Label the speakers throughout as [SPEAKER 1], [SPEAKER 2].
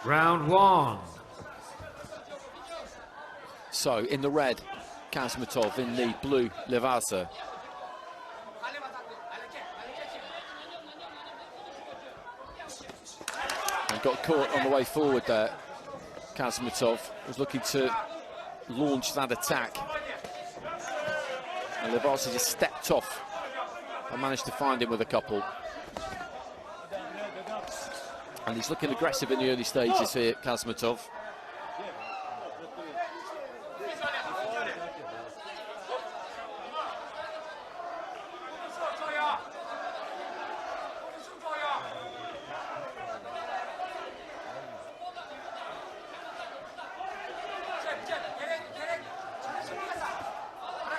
[SPEAKER 1] Round one.
[SPEAKER 2] So in the red, Hasmetov, in the blue, Ливаза. And got caught on the way forward there. Hasmetov was looking to launch that attack. And Ливаза just stepped off and managed to find him with a couple. And he's looking aggressive in the early stages here, Hasmetov.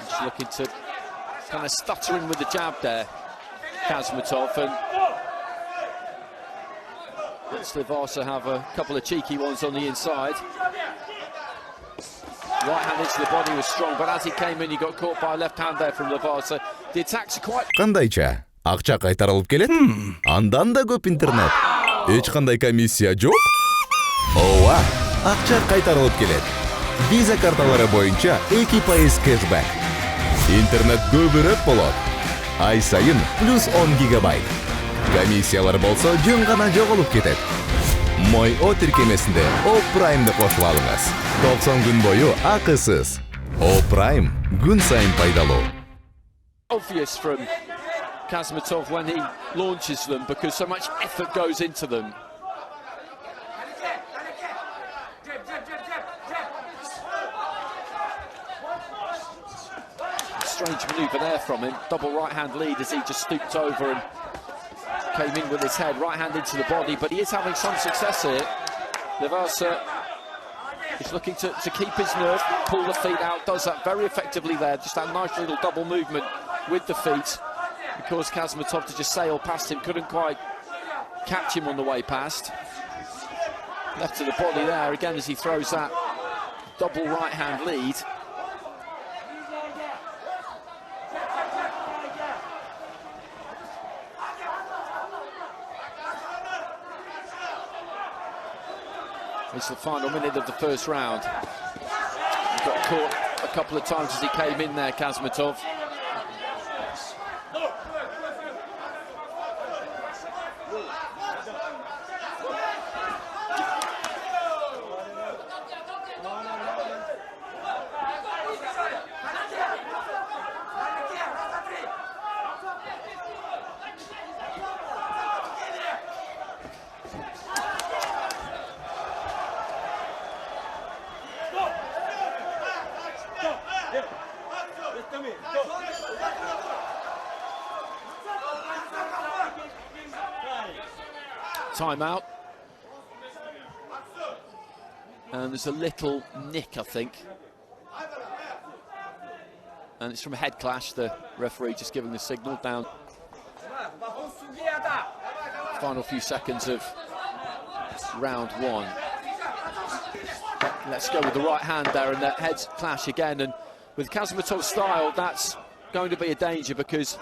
[SPEAKER 2] He's looking to kind of stuttering with the jab there, Hasmetov, and lets Ливаза have a couple of cheeky ones on the inside. Right hand into the body was strong, but as he came in, he got caught by a left hand there from Ливаза. The attacks are quite...
[SPEAKER 3] Кандайча? Акча кайтарылып келет? Андан да көп интернет. Эч кандай комиссия жок? Ооба, акча кайтарылып келет. Виза карталары боюнча 2% кэшбэк. Интернет көбүрөөк болот. Ай сайын плюс 10 гигабайт. Комиссиялар болсо жөн гана жоголуп кетет. Мой О тиркемесинде О Праймды кошуп алыңыз. 90 күн бою акысыз. О Прайм күн сайын пайдалуу.
[SPEAKER 2] Obvious from Hasmetov when he launches them because so much effort goes into them. Strange manoeuvre there from him. Double right hand lead as he just stooped over and came in with his head, right hand into the body, but he is having some success here. Ливаза is looking to keep his nerve, pull the feet out, does that very effectively there, just that nice little double movement with the feet, because Hasmetov to just sail past him, couldn't quite catch him on the way past. Left to the body there, again as he throws that double right hand lead. It's the final minute of the first round. He got caught a couple of times as he came in there, Hasmetov. Timeout. And there's a little nick, I think. And it's from a head clash, the referee just giving the signal down. Final few seconds of round one. Let's go with the right hand there, and that head clash again. And with Hasmetov's style, that's going to be a danger because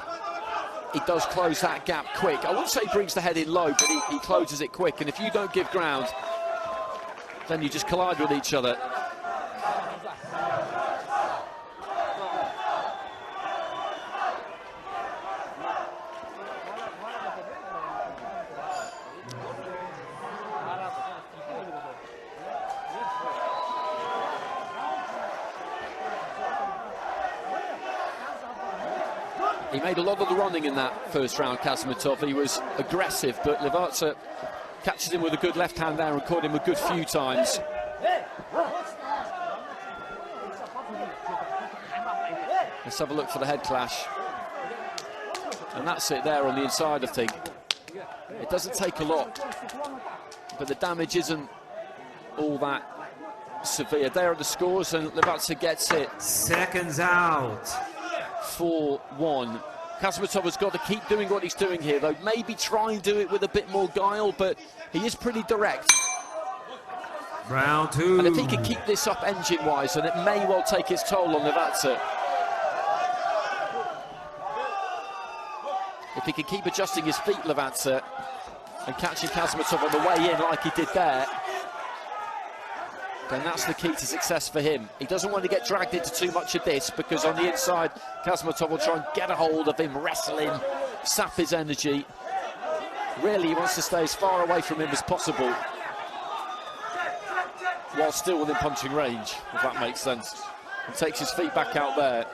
[SPEAKER 2] he does close that gap quick. I wouldn't say he brings the head in low, but he closes it quick. And if you don't give ground, then you just collide with each other. He made a lot of the running in that first round, Hasmetov. He was aggressive, but Ливаза catches him with a good left hand there and caught him a good few times. Let's have a look for the head clash. And that's it there on the inside, I think. It doesn't take a lot, but the damage isn't all that severe. There are the scores, and Ливаза gets it.
[SPEAKER 1] Seconds out.
[SPEAKER 2] 4-1. Hasmetov has got to keep doing what he's doing here, though. Maybe try and do it with a bit more guile, but he is pretty direct.
[SPEAKER 1] Round 2.
[SPEAKER 2] And if he can keep this up engine-wise, then it may well take its toll on Ливаза. If he can keep adjusting his feet, Ливаза, and catching Хасметов on the way in like he did there, then that's the key to success for him. He doesn't want to get dragged into too much of this, because on the inside, Хасметов will try and get a hold of him, wrestle him, sap his energy. Really, he wants to stay as far away from him as possible, while still within punching range, if that makes sense. And takes his feet back out there.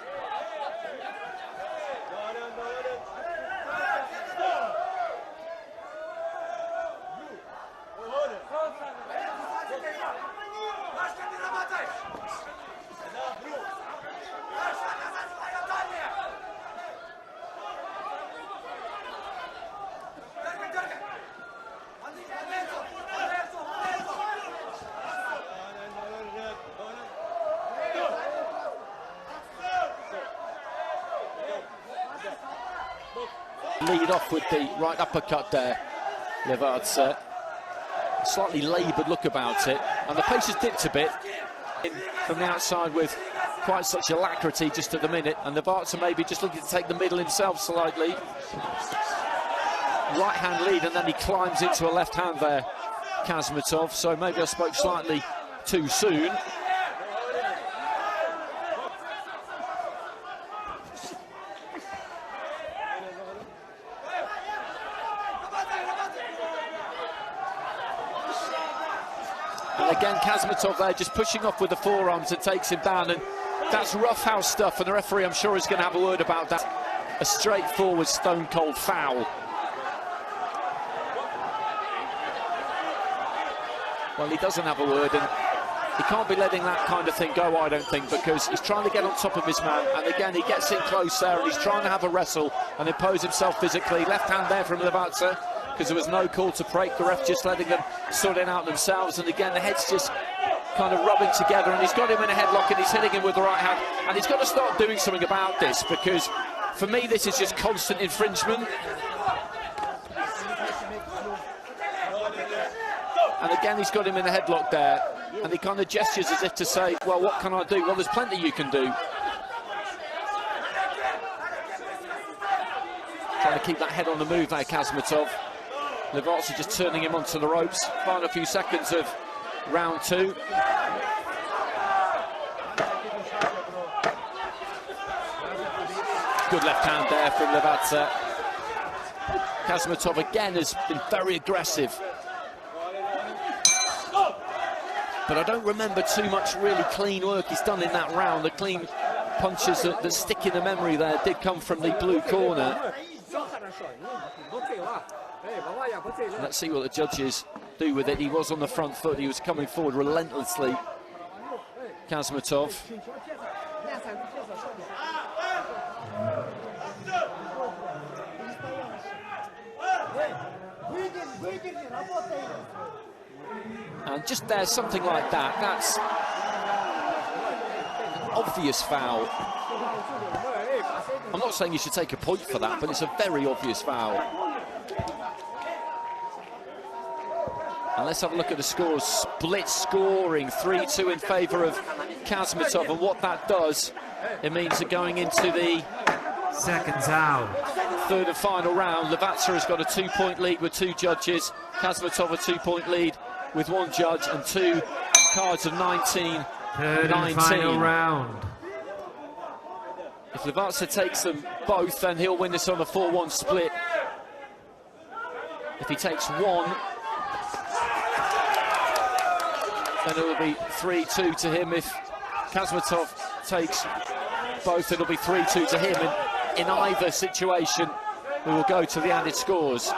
[SPEAKER 2] Lead off with the right uppercut there, Ливаза. Slightly laboured look about it, and the pace has dipped a bit from the outside with quite such alacrity just at the minute, and Ливаза maybe just looking to take the middle himself slightly. Right hand lead, and then he climbs into a left hand there, Хасметов, so maybe I spoke slightly too soon. And again, Хасметов there just pushing off with the forearms and takes him down, and that's roughhouse stuff, and the referee, I'm sure, is going to have a word about that. A straightforward, stone-cold foul. Well, he doesn't have a word, and he can't be letting that kind of thing go, I don't think, because he's trying to get on top of his man, and again, he gets in close there, and he's trying to have a wrestle and impose himself physically. Left hand there from Ливаза, because there was no call to break, the ref just letting them sort it out themselves, and again the head's just kind of rubbing together, and he's got him in a headlock and he's hitting him with the right hand, and he's got to start doing something about this, because for me this is just constant infringement. And again he's got him in a headlock there, and he kind of gestures as if to say, well, what can I do? Well, there's plenty you can do. Trying to keep that head on the move there, Hасметов. Ливаза just turning him onto the ropes. Final few seconds of round 2. Good left hand there from Ливаза. Hасметov again has been very aggressive. But I don't remember too much really clean work he's done in that round. The clean punches that stick in the memory there did come from the blue corner. Let's see what the judges do with it. He was on the front foot, he was coming forward relentlessly, Hasmetov. And just there, something like that, that's an obvious foul. I'm not saying you should take a point for that, but it's a very obvious foul. And let's have a look at the scores. Split scoring, 3-2 in favour of Hasmetov, and what that does, it means that going into the
[SPEAKER 1] Seconds out.
[SPEAKER 2] third and final round, Ливаза has got a 2-point lead with 2 judges, Hasmetov a 2-point lead with 1 judge, and 2 cards of 19-19.
[SPEAKER 1] Third and final round.
[SPEAKER 2] If Ливаза takes them both, then he'll win this on a 4-1 split. If he takes one, then it will be 3-2 to him. If Hasmetov takes both, it'll be 3-2 to him. And in either situation, we will go to the added scores.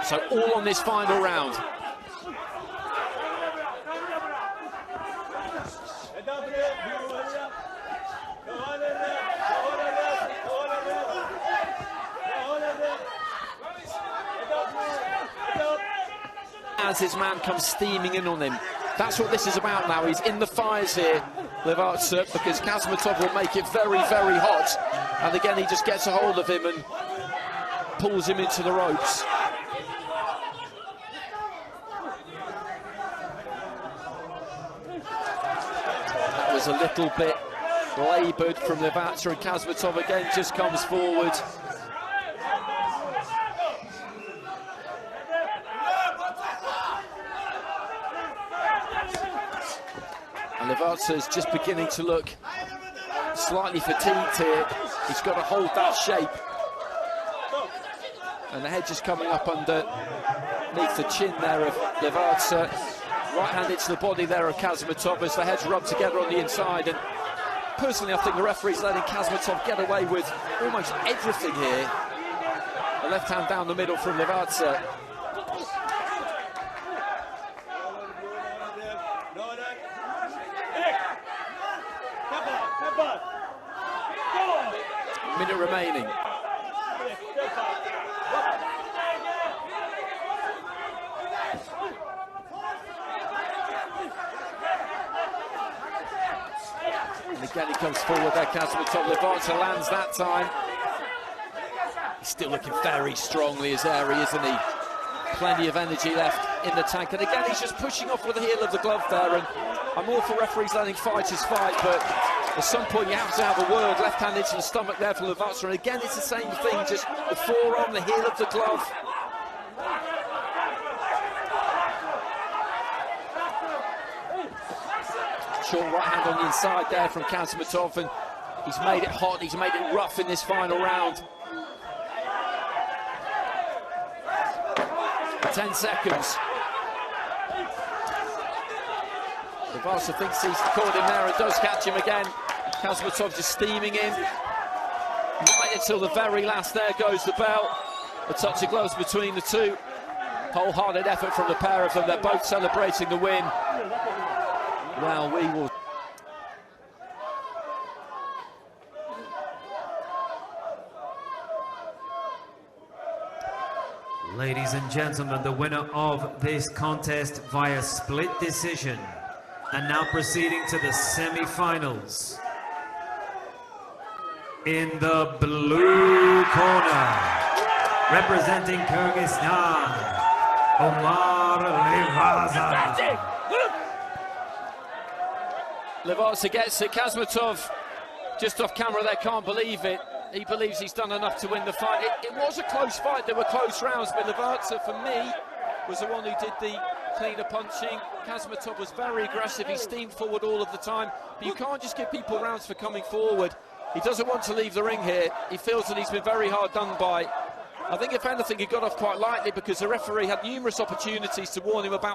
[SPEAKER 2] So all on this final round. As his man comes steaming in on him. That's what this is about now. He's in the fires here, Ливаза, because Hasmetov will make it very, very hot. And again, he just gets a hold of him and pulls him into the ropes. was a little bit laboured from Ливаза, and Хасметов again just comes forward. And Ливаза is just beginning to look slightly fatigued here. He's got to hold that shape. And the head just coming up underneath the chin there of Ливаза. Right hand into the body there of Хасметов as the heads rub together on the inside. And personally, I think the referee's letting Хасметов get away with almost everything here. A left hand down the middle from Ливаза. Minute remaining. And again he comes forward there, Hasmetov. Ливаза lands that time. He's still looking very strongly as airy, isn't he? Plenty of energy left in the tank. And again he's just pushing off with the heel of the glove there. And I'm all for referees letting fighters fight, but at some point you have to have a word. Left hand into the stomach there for Ливаза. And again it's the same thing, just the forearm, the heel of the glove. Short right hand on the inside there from Hasmetov, and he's made it hot, he's made it rough in this final round. 10 seconds. Ливаза thinks he's caught him there and does catch him again. Hasmetov just steaming in. Right until the very last, there goes the bell. A touch of gloves between the two. Wholehearted effort from the pair of them, they're both celebrating the win. Well, we will.
[SPEAKER 1] Ladies and gentlemen, the winner of this contest via split decision, and now proceeding to the semi-finals. In the blue corner, representing Kyrgyzstan, Omar Ливаза.
[SPEAKER 2] Ливаза gets it. Hasmetov just off camera there, can't believe it. He believes he's done enough to win the fight. It was a close fight, there were close rounds, but Ливаза, for me, was the one who did the cleaner punching. Hasmetov was very aggressive, he steamed forward all of the time, but you can't just give people rounds for coming forward. He doesn't want to leave the ring here. He feels that he's been very hard done by. I think if anything he got off quite lightly because the referee had numerous opportunities to warn him about